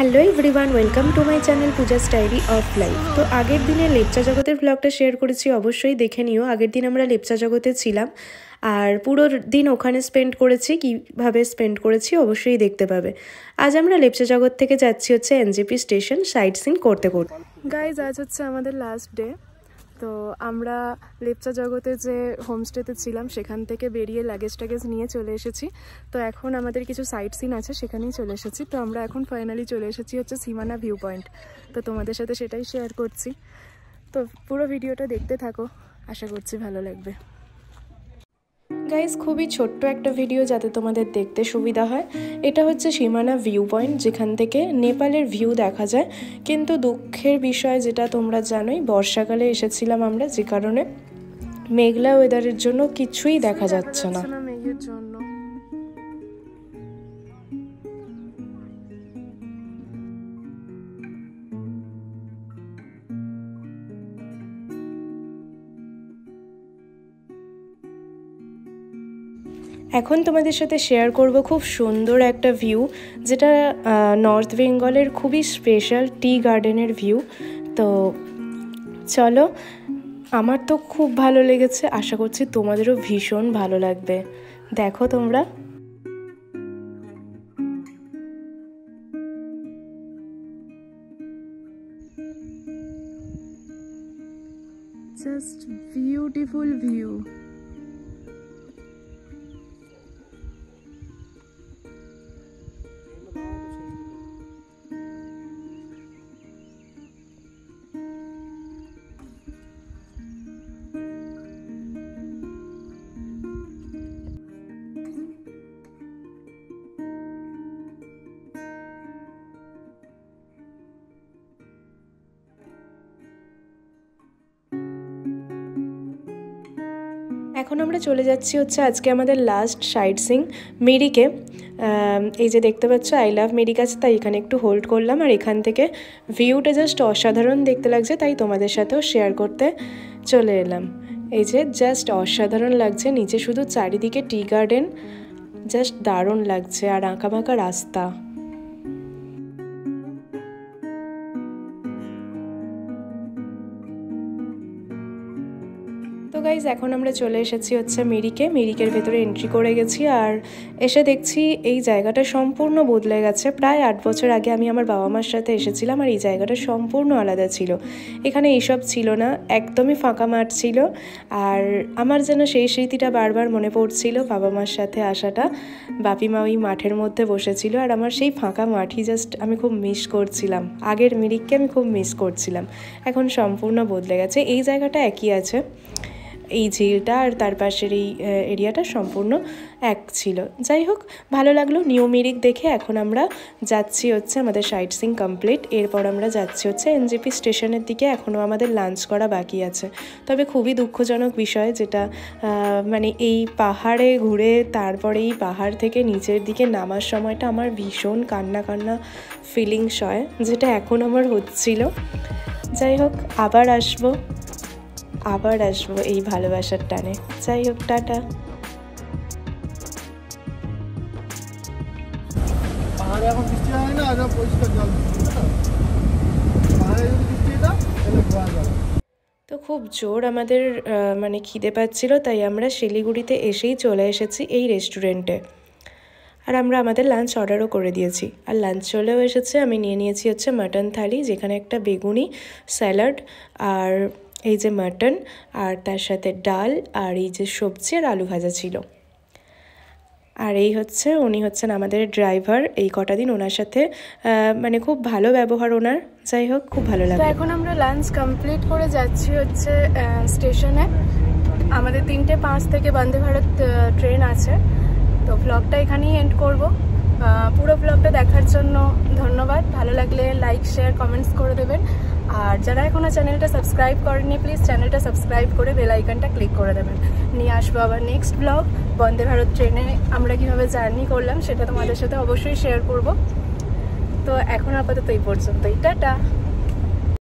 Hello everyone welcome to my channel Pooja's diary of life. तो आगेर दिने लेपचा जगतेर ब्लगटा शेयर करेছি, अवश्यई देखे निओ। आगेर दिन आमरा लेपचा जगते छिलाम আর পুরো দিন ওখানে স্পেন্ড করেছি, কিভাবে স্পেন্ড করেছি অবশ্যই দেখতে পাবে। আজ আমরা লেপচা জগৎ থেকে যাচ্ছি হচ্ছে এনজেপি স্টেশন সাইট সিন করতে করতে। গাইজ আজ হচ্ছে আমাদের লাস্ট ডে। তো আমরা লেপচা জগতে যে হোমস্টেতে ছিলাম সেখান থেকে বেরিয়ে লাগেজ টাগেজ নিয়ে চলে এসেছি। তো এখন আমাদের কিছু সাইট সিন আছে, সেখানেই চলে এসেছি। তো আমরা এখন ফাইনালি চলে এসেছি হচ্ছে সীমানা ভিউ পয়েন্ট। তো তোমাদের সাথে সেটাই শেয়ার করছি। তো পুরো ভিডিওটা দেখতে থাকো, আশা করছি ভালো লাগবে। গাইজ খুবই ছোট্ট একটা ভিডিও যাতে তোমাদের দেখতে সুবিধা হয়। এটা হচ্ছে সীমানা ভিউ পয়েন্ট, যেখান থেকে নেপালের ভিউ দেখা যায়। কিন্তু দুঃখের বিষয় যেটা তোমরা জানোই, বর্ষাকালে এসেছিলাম আমরা, যে কারণে মেঘলা ওয়েদারের জন্য কিছুই দেখা যাচ্ছে না। মেঘের জন্য এখন তোমাদের সাথে শেয়ার করব খুব সুন্দর একটা ভিউ, যেটা নর্থ বেঙ্গলের খুবই স্পেশাল টি গার্ডেনের ভিউ। তো চলো, আমার তো খুব ভালো লেগেছে, আশা করছি তোমাদেরও ভীষণ ভালো লাগবে। দেখো তোমরা, জাস্ট বিউটিফুল ভিউ। এখন আমরা চলে যাচ্ছি হচ্ছে আজকে আমাদের লাস্ট সাইট সিং মেরিকে। এই যে দেখতে পাচ্ছ আই লাভ মেরিক আছে, তাই এখানে একটু হোল্ড করলাম। আর এখান থেকে ভিউটা জাস্ট অসাধারণ দেখতে লাগছে, তাই তোমাদের সাথেও শেয়ার করতে চলে এলাম। এই যে জাস্ট অসাধারণ লাগছে, নিচে শুধু চারিদিকে টি গার্ডেন, জাস্ট দারুণ লাগছে। আর আঁকাবাঁকা রাস্তা। তো গাইজ এখন আমরা চলে এসেছি হচ্ছে মেরিকের ভেতরে এন্ট্রি করে গেছি। আর এসে দেখছি এই জায়গাটা সম্পূর্ণ বদলে গেছে। প্রায় 8 বছর আগে আমি আমার বাবা মার সাথে এসেছিলাম, আর এই জায়গাটা সম্পূর্ণ আলাদা ছিল। এখানে এইসব ছিল না, একদমই ফাঁকা মাঠ ছিল। আর আমার যেন সেই স্মৃতিটা বারবার মনে পড়ছিল, বাবা মার সাথে আসাটা। বাপিমা ওই মাঠের মধ্যে বসেছিল, আর আমার সেই ফাঁকা মাঠই জাস্ট আমি খুব মিস করছিলাম। আগের মেরিককে আমি খুব মিস করছিলাম। এখন সম্পূর্ণ বদলে গেছে। এই জায়গাটা একই আছে, এই ঝিলটা আর তার পাশের এই এরিয়াটা সম্পূর্ণ এক ছিল। যাই হোক, ভালো লাগলো নিউ মেরিক দেখে। এখন আমরা যাচ্ছি হচ্ছে, আমাদের সাইট সিং কমপ্লিট। এরপর আমরা যাচ্ছি হচ্ছে এনজেপি স্টেশনের দিকে। এখনও আমাদের লাঞ্চ করা বাকি আছে। তবে খুবই দুঃখজনক বিষয়, যেটা মানে এই পাহাড়ে ঘুরে তারপরে এই পাহাড় থেকে নিচের দিকে নামার সময়টা আমার ভীষণ কান্না কান্না ফিলিংস হয়, যেটা এখন আমার হচ্ছিল। যাই হোক, আবার আসবো এই ভালোবাসার টানে। যাই হোক, টাটা। তো খুব জোর আমাদের মানে খিদে পাচ্ছিল, তাই আমরা শিলিগুড়িতে এসেই চলে এসেছি এই রেস্টুরেন্টে। আর আমরা আমাদের লাঞ্চ অর্ডারও করে দিয়েছি, আর লাঞ্চ চলেও এসেছে। আমি নিয়ে নিয়েছি হচ্ছে মাটন থালি, যেখানে একটা বেগুনি, স্যালাড, আর এই যে মাটন, আর তার সাথে ডাল, আর এই যে সবজি আর আলু ভাজা ছিল। আর এই হচ্ছে, উনি হচ্ছেন আমাদের ড্রাইভার। এই কটা দিন ওনার সাথে মানে খুব ভালো ব্যবহার ওনার। যাই হোক, খুব ভালো লাগে। তো এখন আমরা লাঞ্চ কমপ্লিট করে যাচ্ছি হচ্ছে স্টেশনে। আমাদের 3:05 থেকে বন্দে ভারত ট্রেন আছে। তো ব্লগটা এখানেই এন্ড করব। পুরো ব্লগটা দেখার জন্য ধন্যবাদ। ভালো লাগলে লাইক শেয়ার কমেন্টস করে দেবেন। আর যারা এখনও চ্যানেলটা সাবস্ক্রাইব করেননি প্লিজ চ্যানেলটা সাবস্ক্রাইব করে বেল আইকনটা ক্লিক করে দেবেন। নিয়ে আসবো আবার নেক্সট ব্লগ। বন্দে ভারত ট্রেনে আমরা কীভাবে জার্নি করলাম সেটা তোমাদের সাথে অবশ্যই শেয়ার করব। তো এখন আপাতত এই পর্যন্তই, টাটা।